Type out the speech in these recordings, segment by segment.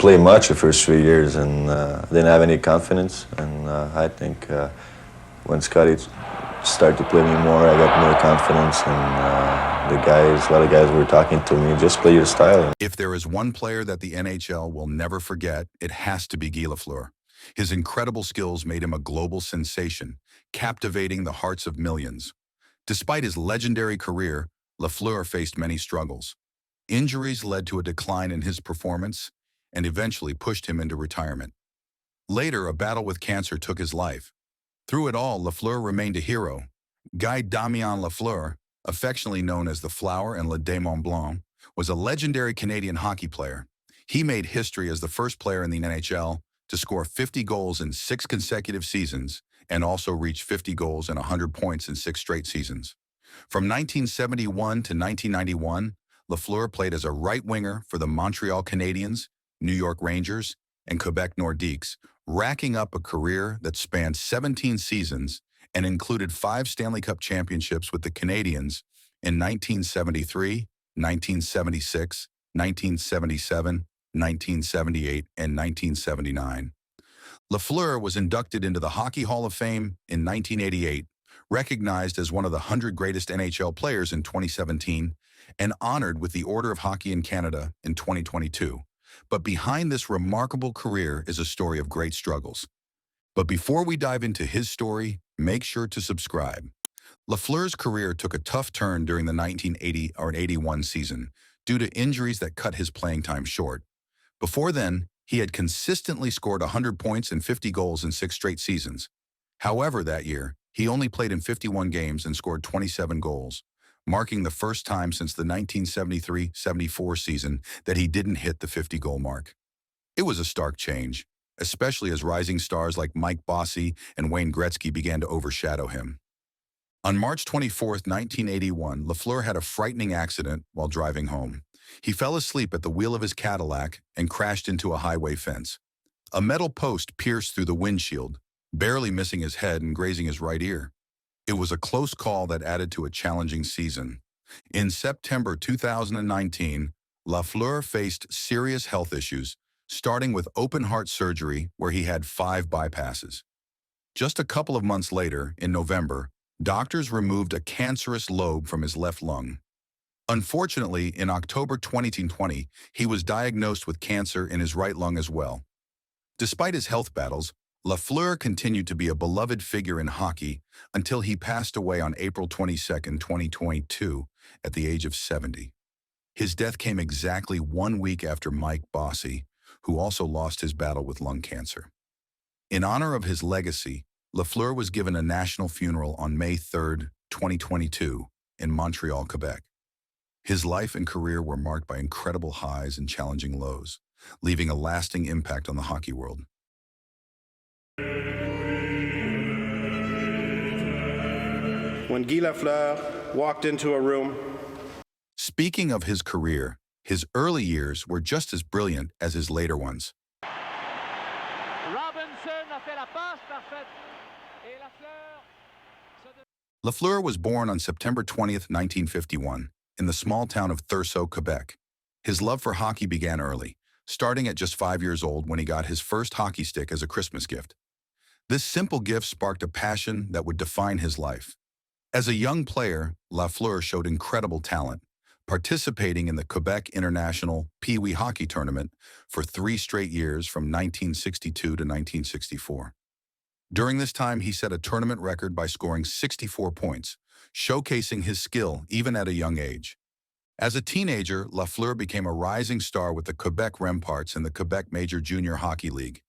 play much the first 3 years, and I didn't have any confidence. And I think when Scotty started to play me more, I got more confidence. And a lot of guys were talking to me, just play your style. If there is one player that the NHL will never forget, it has to be Guy Lafleur. His incredible skills made him a global sensation, captivating the hearts of millions. Despite his legendary career, Lafleur faced many struggles. Injuries led to a decline in his performance and eventually pushed him into retirement. Later, a battle with cancer took his life. Through it all, Lafleur remained a hero. Guy Lafleur, affectionately known as the Flower and Le Démon Blanc, was a legendary Canadian hockey player. He made history as the first player in the NHL to score 50 goals in 6 consecutive seasons and also reach 50 goals and 100 points in 6 straight seasons. From 1971 to 1991, Lafleur played as a right winger for the Montreal Canadiens, New York Rangers, and Quebec Nordiques, racking up a career that spanned 17 seasons and included 5 Stanley Cup championships with the Canadiens in 1973, 1976, 1977, 1978, and 1979. Lafleur was inducted into the Hockey Hall of Fame in 1988, recognized as one of the 100 greatest NHL players in 2017, and honored with the Order of Hockey in Canada in 2022. But behind this remarkable career is a story of great struggles. But before we dive into his story, make sure to subscribe. Lafleur's career took a tough turn during the 1980 or 81 season due to injuries that cut his playing time short. Before then, he had consistently scored 100 points and 50 goals in 6 straight seasons. However, that year, he only played in 51 games and scored 27 goals, marking the first time since the 1973-74 season that he didn't hit the 50-goal mark. It was a stark change, especially as rising stars like Mike Bossy and Wayne Gretzky began to overshadow him. On March 24, 1981, Lafleur had a frightening accident while driving home. He fell asleep at the wheel of his Cadillac and crashed into a highway fence. A metal post pierced through the windshield, barely missing his head and grazing his right ear. It was a close call that added to a challenging season. In September 2019, Lafleur faced serious health issues, starting with open-heart surgery where he had 5 bypasses. Just a couple of months later, in November, doctors removed a cancerous lobe from his left lung. Unfortunately, in October 2020, he was diagnosed with cancer in his right lung as well. Despite his health battles, Lafleur continued to be a beloved figure in hockey until he passed away on April 22, 2022, at the age of 70. His death came exactly 1 week after Mike Bossy, who also lost his battle with lung cancer. In honor of his legacy, Lafleur was given a national funeral on May 3, 2022, in Montreal, Quebec. His life and career were marked by incredible highs and challenging lows, leaving a lasting impact on the hockey world. When Guy Lafleur walked into a room. Speaking of his career, his early years were just as brilliant as his later ones. Lafleur was born on September 20, 1951, in the small town of Thurso, Quebec. His love for hockey began early, starting at just 5 years old when he got his first hockey stick as a Christmas gift. This simple gift sparked a passion that would define his life. As a young player, Lafleur showed incredible talent, participating in the Quebec International Pee Wee Hockey Tournament for 3 straight years from 1962 to 1964. During this time, he set a tournament record by scoring 64 points, showcasing his skill even at a young age. As a teenager, Lafleur became a rising star with the Quebec Remparts in the Quebec Major Junior Hockey League.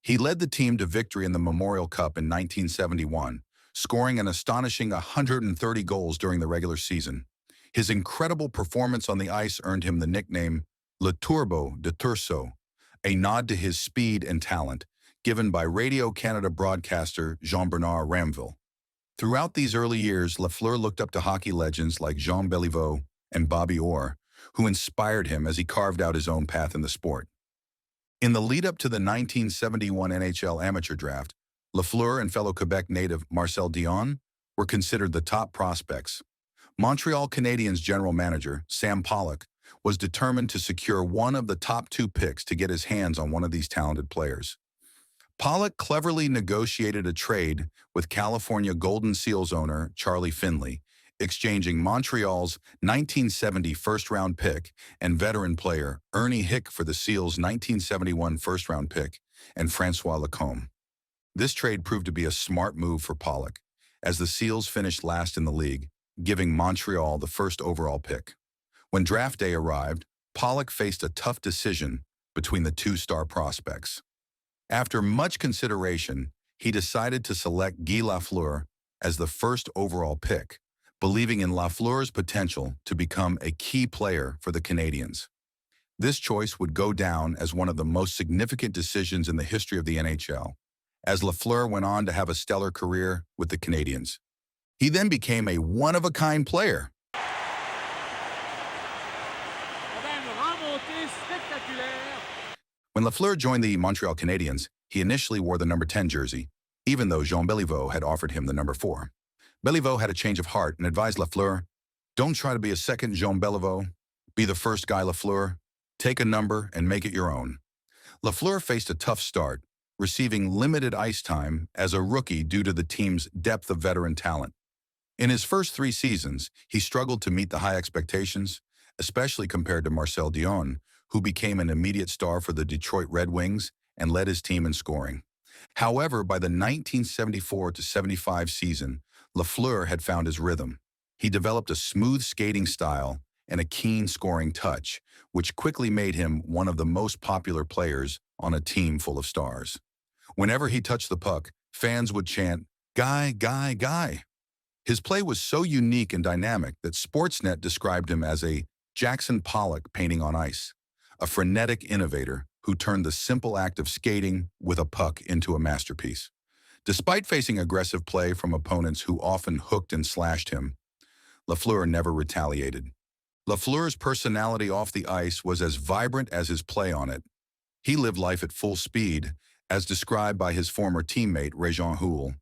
He led the team to victory in the Memorial Cup in 1971, scoring an astonishing 130 goals during the regular season. His incredible performance on the ice earned him the nickname Le Turbo de Thurso, a nod to his speed and talent, given by Radio-Canada broadcaster Jean-Bernard Ramville. Throughout these early years, Lafleur looked up to hockey legends like Jean Béliveau and Bobby Orr, who inspired him as he carved out his own path in the sport. In the lead-up to the 1971 NHL amateur draft, Lafleur and fellow Quebec native Marcel Dion were considered the top prospects. Montreal Canadiens general manager Sam Pollock was determined to secure one of the top 2 picks to get his hands on one of these talented players. Pollock cleverly negotiated a trade with California Golden Seals owner Charlie Finley, exchanging Montreal's 1970 first-round pick and veteran player Ernie Hick for the Seals' 1971 first-round pick and Francois Lacombe. This trade proved to be a smart move for Pollock, as the Seals finished last in the league, giving Montreal the first overall pick. When draft day arrived, Pollock faced a tough decision between the 2 star prospects. After much consideration, he decided to select Guy Lafleur as the first overall pick, believing in Lafleur's potential to become a key player for the Canadiens. This choice would go down as one of the most significant decisions in the history of the NHL, as Lafleur went on to have a stellar career with the Canadiens. He then became a one-of-a-kind player. When Lafleur joined the Montreal Canadiens, he initially wore the number 10 jersey, even though Jean Béliveau had offered him the number 4. Béliveau had a change of heart and advised Lafleur, "Don't try to be a second Jean Béliveau. Be the first Guy Lafleur. Take a number and make it your own." Lafleur faced a tough start, receiving limited ice time as a rookie due to the team's depth of veteran talent. In his first 3 seasons, he struggled to meet the high expectations, especially compared to Marcel Dion, who became an immediate star for the Detroit Red Wings and led his team in scoring. However, by the 1974-75 season, Lafleur had found his rhythm. He developed a smooth skating style and a keen scoring touch, which quickly made him one of the most popular players on a team full of stars. Whenever he touched the puck, fans would chant, "Guy, Guy, Guy." His play was so unique and dynamic that Sportsnet described him as a Jackson Pollock painting on ice, a frenetic innovator who turned the simple act of skating with a puck into a masterpiece. Despite facing aggressive play from opponents who often hooked and slashed him, Lafleur never retaliated. Lafleur's personality off the ice was as vibrant as his play on it. He lived life at full speed, as described by his former teammate Réjean Houle.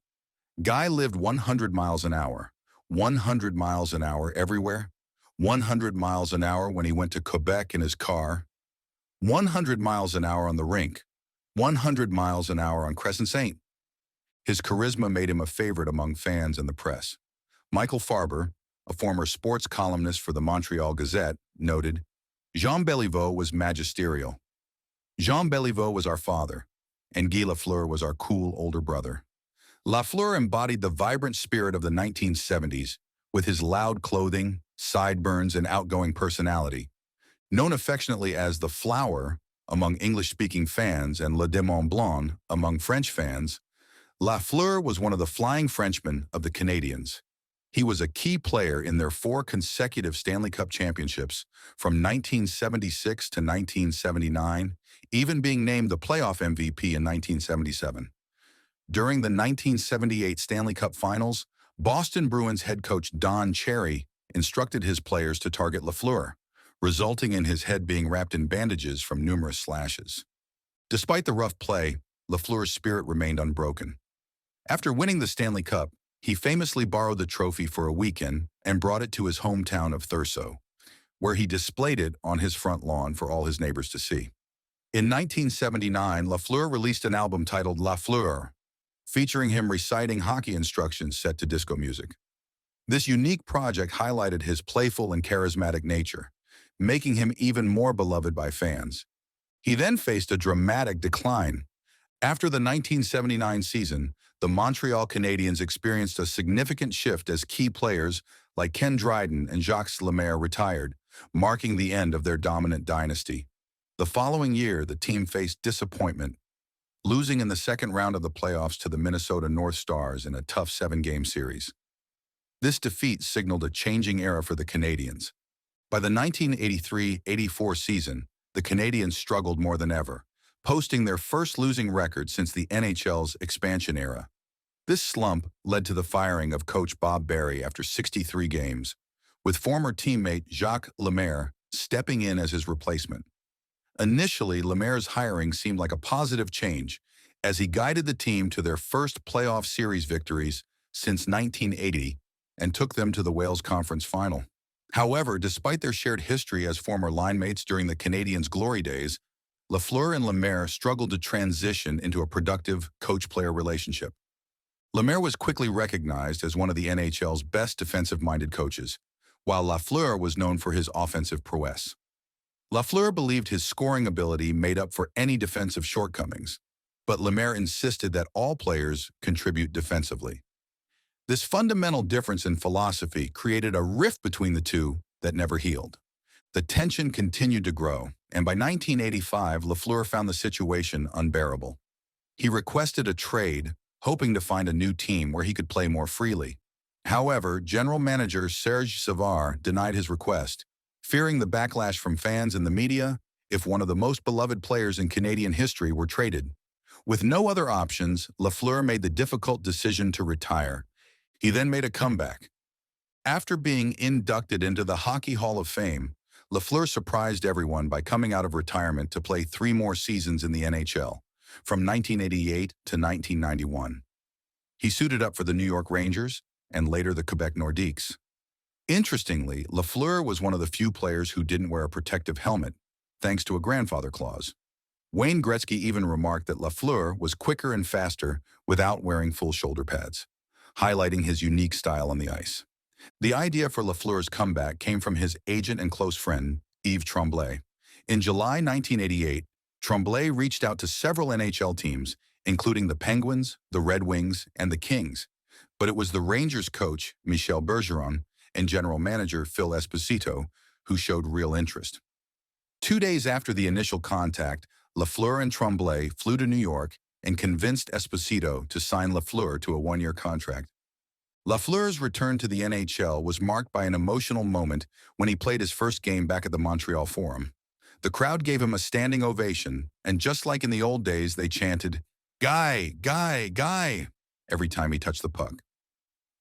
Guy lived 100 miles an hour, 100 miles an hour everywhere, 100 miles an hour when he went to Quebec in his car, 100 miles an hour on the rink, 100 miles an hour on Crescent St. His charisma made him a favorite among fans and the press. Michael Farber, a former sports columnist for the Montreal Gazette, noted, "Jean Béliveau was magisterial. Jean Béliveau was our father, and Guy Lafleur was our cool older brother." Lafleur embodied the vibrant spirit of the 1970s with his loud clothing, sideburns, and outgoing personality. Known affectionately as the Flower among English-speaking fans and Le Démon Blanc among French fans, Lafleur was one of the Flying Frenchmen of the Canadiens. He was a key player in their 4 consecutive Stanley Cup championships from 1976 to 1979, even being named the playoff MVP in 1977. During the 1978 Stanley Cup Finals, Boston Bruins head coach Don Cherry instructed his players to target Lafleur, resulting in his head being wrapped in bandages from numerous slashes. Despite the rough play, Lafleur's spirit remained unbroken. After winning the Stanley Cup, he famously borrowed the trophy for a weekend and brought it to his hometown of Thurso, where he displayed it on his front lawn for all his neighbors to see. In 1979, Lafleur released an album titled Lafleur, featuring him reciting hockey instructions set to disco music. This unique project highlighted his playful and charismatic nature, making him even more beloved by fans. He then faced a dramatic decline. After the 1979 season, the Montreal Canadiens experienced a significant shift as key players like Ken Dryden and Jacques Lemaire retired, marking the end of their dominant dynasty. The following year, the team faced disappointment, losing in the second round of the playoffs to the Minnesota North Stars in a tough 7-game series. This defeat signaled a changing era for the Canadiens. By the 1983-84 season, the Canadiens struggled more than ever, posting their first losing record since the NHL's expansion era. This slump led to the firing of coach Bob Barry after 63 games, with former teammate Jacques Lemaire stepping in as his replacement. Initially, Lemaire's hiring seemed like a positive change, as he guided the team to their first playoff series victories since 1980 and took them to the Wales Conference Final. However, despite their shared history as former line mates during the Canadiens' glory days, Lafleur and Lemaire struggled to transition into a productive coach-player relationship. Lemaire was quickly recognized as one of the NHL's best defensive-minded coaches, while Lafleur was known for his offensive prowess. Lafleur believed his scoring ability made up for any defensive shortcomings, but Lemaire insisted that all players contribute defensively. This fundamental difference in philosophy created a rift between the two that never healed. The tension continued to grow, and by 1985, Lafleur found the situation unbearable. He requested a trade, hoping to find a new team where he could play more freely. However, general manager Serge Savard denied his request, fearing the backlash from fans and the media if one of the most beloved players in Canadian history were traded. With no other options, Lafleur made the difficult decision to retire. He then made a comeback. After being inducted into the Hockey Hall of Fame, Lafleur surprised everyone by coming out of retirement to play 3 more seasons in the NHL, from 1988 to 1991. He suited up for the New York Rangers and later the Quebec Nordiques. Interestingly, Lafleur was one of the few players who didn't wear a protective helmet, thanks to a grandfather clause. Wayne Gretzky even remarked that Lafleur was quicker and faster without wearing full shoulder pads, highlighting his unique style on the ice. The idea for Lafleur's comeback came from his agent and close friend, Yves Tremblay. In July 1988, Tremblay reached out to several NHL teams, including the Penguins, the Red Wings, and the Kings. But it was the Rangers coach, Michel Bergeron, and general manager, Phil Esposito, who showed real interest. 2 days after the initial contact, Lafleur and Tremblay flew to New York and convinced Esposito to sign Lafleur to a 1-year contract. Lafleur's return to the NHL was marked by an emotional moment when he played his first game back at the Montreal Forum. The crowd gave him a standing ovation, and just like in the old days, they chanted, "Guy, Guy, Guy," every time he touched the puck.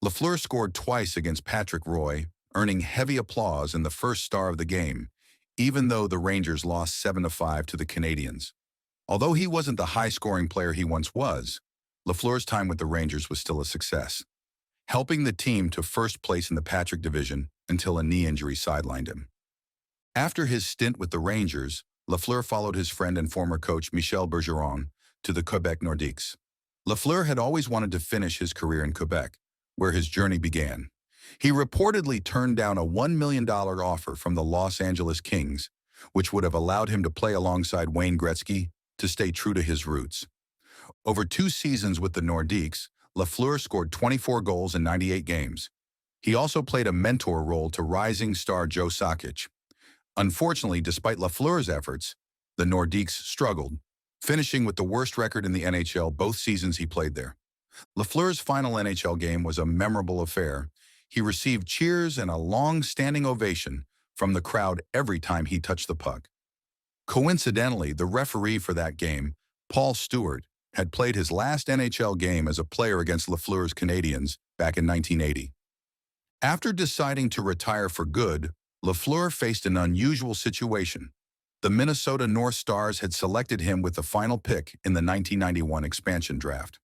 Lafleur scored twice against Patrick Roy, earning heavy applause and the first star of the game, even though the Rangers lost 7-5 to the Canadiens. Although he wasn't the high-scoring player he once was, Lafleur's time with the Rangers was still a success, helping the team to first place in the Patrick division until a knee injury sidelined him. After his stint with the Rangers, Lafleur followed his friend and former coach Michel Bergeron to the Quebec Nordiques. Lafleur had always wanted to finish his career in Quebec, where his journey began. He reportedly turned down a $1 million offer from the Los Angeles Kings, which would have allowed him to play alongside Wayne Gretzky to stay true to his roots. Over 2 seasons with the Nordiques, Lafleur scored 24 goals in 98 games. He also played a mentor role to rising star Joe Sakic. Unfortunately, despite Lafleur's efforts, the Nordiques struggled, finishing with the worst record in the NHL both seasons he played there. Lafleur's final NHL game was a memorable affair. He received cheers and a long standing ovation from the crowd every time he touched the puck. Coincidentally, the referee for that game, Paul Stewart, had played his last NHL game as a player against Lafleur's Canadiens back in 1980. After deciding to retire for good, Lafleur faced an unusual situation. The Minnesota North Stars had selected him with the final pick in the 1991 expansion draft.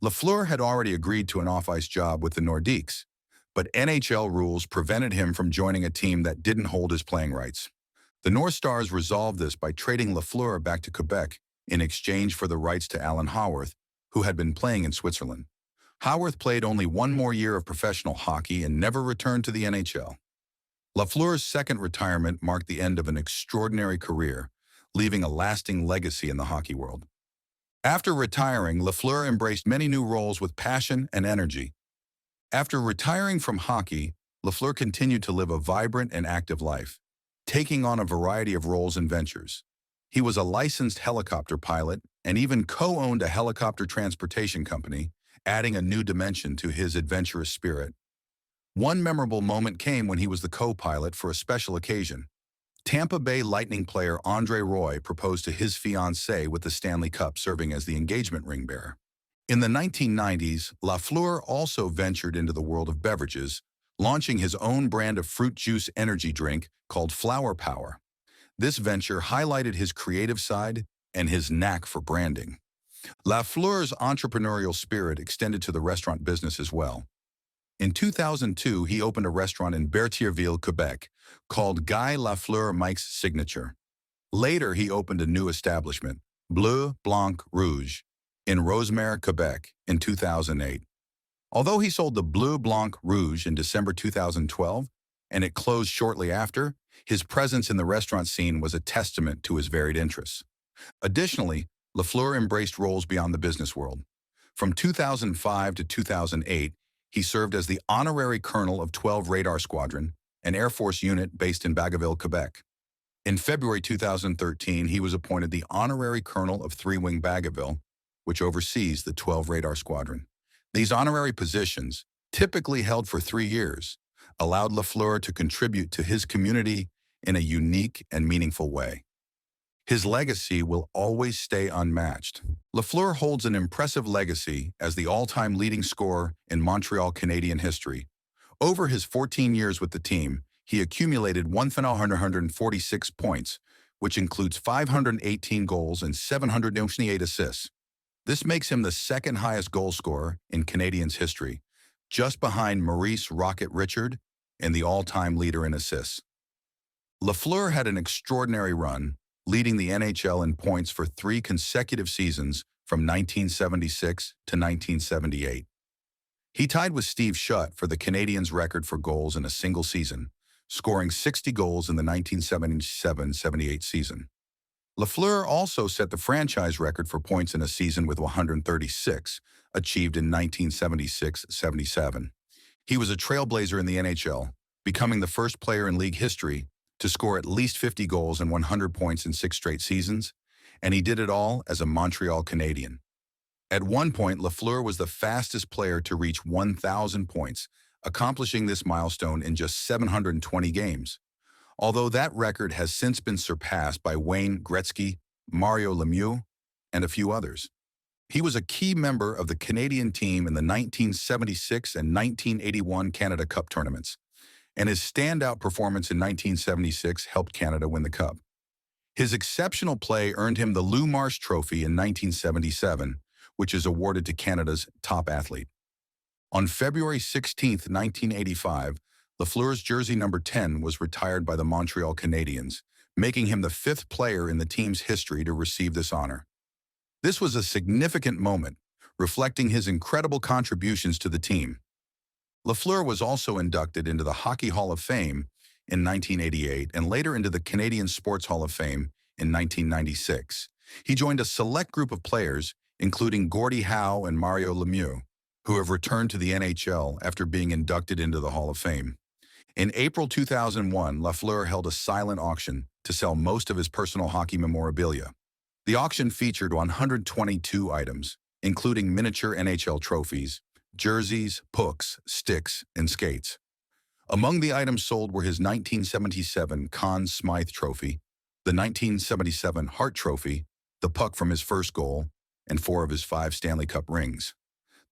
Lafleur had already agreed to an off-ice job with the Nordiques, but NHL rules prevented him from joining a team that didn't hold his playing rights. The North Stars resolved this by trading Lafleur back to Quebec in exchange for the rights to Alan Howarth, who had been playing in Switzerland. Howarth played only 1 more year of professional hockey and never returned to the NHL. Lafleur's second retirement marked the end of an extraordinary career, leaving a lasting legacy in the hockey world. After retiring, Lafleur embraced many new roles with passion and energy. After retiring from hockey, Lafleur continued to live a vibrant and active life, taking on a variety of roles and ventures. He was a licensed helicopter pilot and even co-owned a helicopter transportation company, adding a new dimension to his adventurous spirit. One memorable moment came when he was the co-pilot for a special occasion. Tampa Bay Lightning player Andre Roy proposed to his fiancée with the Stanley Cup serving as the engagement ring bearer. In the 1990s, Lafleur also ventured into the world of beverages, launching his own brand of fruit juice energy drink called Flower Power. This venture highlighted his creative side and his knack for branding. Lafleur's entrepreneurial spirit extended to the restaurant business as well. In 2002, he opened a restaurant in Berthierville, Quebec, called Guy Lafleur Mike's Signature. Later, he opened a new establishment, Bleu Blanc Rouge, in Rosemère, Quebec, in 2008. Although he sold the Bleu Blanc Rouge in December 2012, and it closed shortly after, his presence in the restaurant scene was a testament to his varied interests. Additionally, Lafleur embraced roles beyond the business world. From 2005 to 2008, he served as the honorary colonel of 12 Radar Squadron, an Air Force unit based in Bagotville, Quebec. In February 2013, he was appointed the honorary colonel of 3 Wing Bagotville, which oversees the 12 Radar Squadron. These honorary positions, typically held for 3 years, allowed Lafleur to contribute to his community in a unique and meaningful way. His legacy will always stay unmatched. Lafleur holds an impressive legacy as the all-time leading scorer in Montreal Canadian history. Over his 14 years with the team, he accumulated 1,146 points, which includes 518 goals and 798 assists. This makes him the second highest goal scorer in Canadians' history, just behind Maurice "Rocket" Richard and the all-time leader in assists. Lafleur had an extraordinary run, leading the NHL in points for 3 consecutive seasons from 1976 to 1978. He tied with Steve Shutt for the Canadiens' record for goals in a single season, scoring 60 goals in the 1977-78 season. Lafleur also set the franchise record for points in a season with 136, achieved in 1976-77. He was a trailblazer in the NHL, becoming the first player in league history to score at least 50 goals and 100 points in 6 straight seasons, and he did it all as a Montreal Canadian. At one point, Lafleur was the fastest player to reach 1,000 points, accomplishing this milestone in just 720 games. Although that record has since been surpassed by Wayne Gretzky, Mario Lemieux, and a few others. He was a key member of the Canadian team in the 1976 and 1981 Canada Cup tournaments, and his standout performance in 1976 helped Canada win the Cup. His exceptional play earned him the Lou Marsh Trophy in 1977, which is awarded to Canada's top athlete. On February 16, 1985, Lafleur's jersey number 10 was retired by the Montreal Canadiens, making him the 5th player in the team's history to receive this honor. This was a significant moment, reflecting his incredible contributions to the team. Lafleur was also inducted into the Hockey Hall of Fame in 1988 and later into the Canadian Sports Hall of Fame in 1996. He joined a select group of players, including Gordie Howe and Mario Lemieux, who have returned to the NHL after being inducted into the Hall of Fame. In April 2001, Lafleur held a silent auction to sell most of his personal hockey memorabilia. The auction featured 122 items, including miniature NHL trophies, jerseys, pucks, sticks, and skates. Among the items sold were his 1977 Conn Smythe Trophy, the 1977 Hart Trophy, the puck from his first goal, and 4 of his 5 Stanley Cup rings.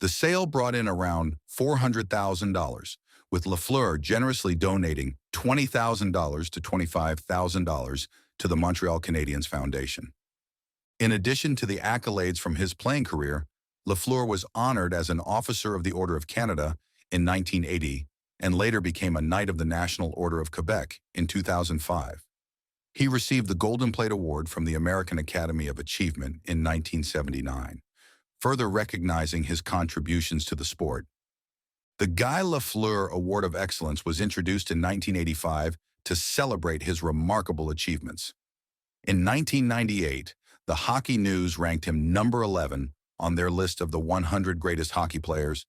The sale brought in around $400,000, with Lafleur generously donating $20,000 to $25,000 to the Montreal Canadiens Foundation. In addition to the accolades from his playing career, Lafleur was honored as an Officer of the Order of Canada in 1980 and later became a Knight of the National Order of Quebec in 2005. He received the Golden Plate Award from the American Academy of Achievement in 1979, further recognizing his contributions to the sport. The Guy Lafleur Award of Excellence was introduced in 1985 to celebrate his remarkable achievements. In 1998, the Hockey News ranked him number 11 on their list of the 100 greatest hockey players,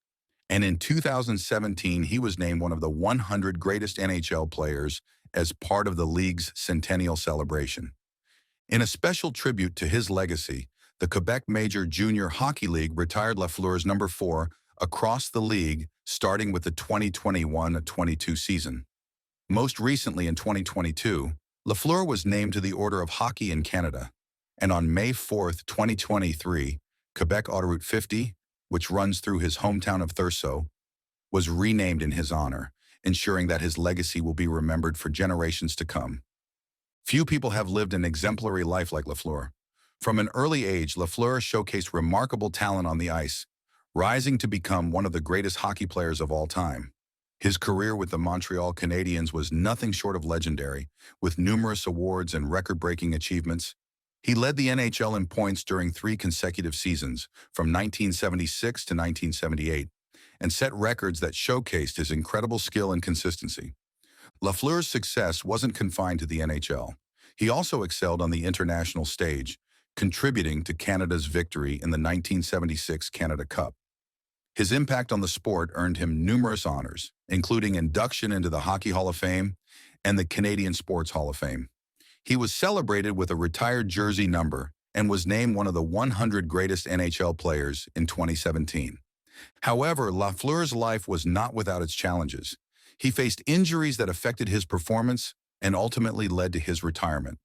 and in 2017, he was named one of the 100 greatest NHL players as part of the league's centennial celebration. In a special tribute to his legacy, the Quebec Major Junior Hockey League retired Lafleur's number 4 across the league, starting with the 2021-22 season. Most recently in 2022, Lafleur was named to the Order of Hockey in Canada, and on May 4, 2023, Quebec Autoroute 50, which runs through his hometown of Thurso, was renamed in his honor, ensuring that his legacy will be remembered for generations to come. Few people have lived an exemplary life like Lafleur. From an early age, Lafleur showcased remarkable talent on the ice, rising to become one of the greatest hockey players of all time. His career with the Montreal Canadiens was nothing short of legendary, with numerous awards and record-breaking achievements. He led the NHL in points during 3 consecutive seasons, from 1976 to 1978, and set records that showcased his incredible skill and consistency. Lafleur's success wasn't confined to the NHL. He also excelled on the international stage, contributing to Canada's victory in the 1976 Canada Cup. His impact on the sport earned him numerous honors, including induction into the Hockey Hall of Fame and the Canadian Sports Hall of Fame. He was celebrated with a retired jersey number and was named one of the 100 greatest NHL players in 2017. However, Lafleur's life was not without its challenges. He faced injuries that affected his performance and ultimately led to his retirement.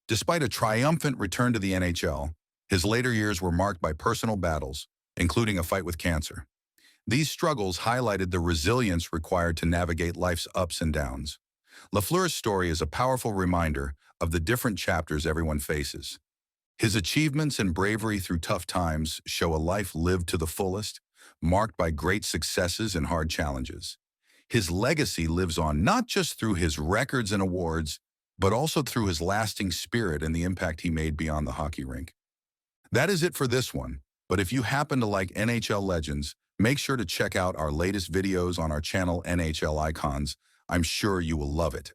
Despite a triumphant return to the NHL, his later years were marked by personal battles, including a fight with cancer. These struggles highlighted the resilience required to navigate life's ups and downs. Lafleur's story is a powerful reminder of the different chapters everyone faces. His achievements and bravery through tough times show a life lived to the fullest, marked by great successes and hard challenges. His legacy lives on not just through his records and awards, but also through his lasting spirit and the impact he made beyond the hockey rink. That is it for this one, but if you happen to like NHL legends, make sure to check out our latest videos on our channel NHL Icons. I'm sure you will love it.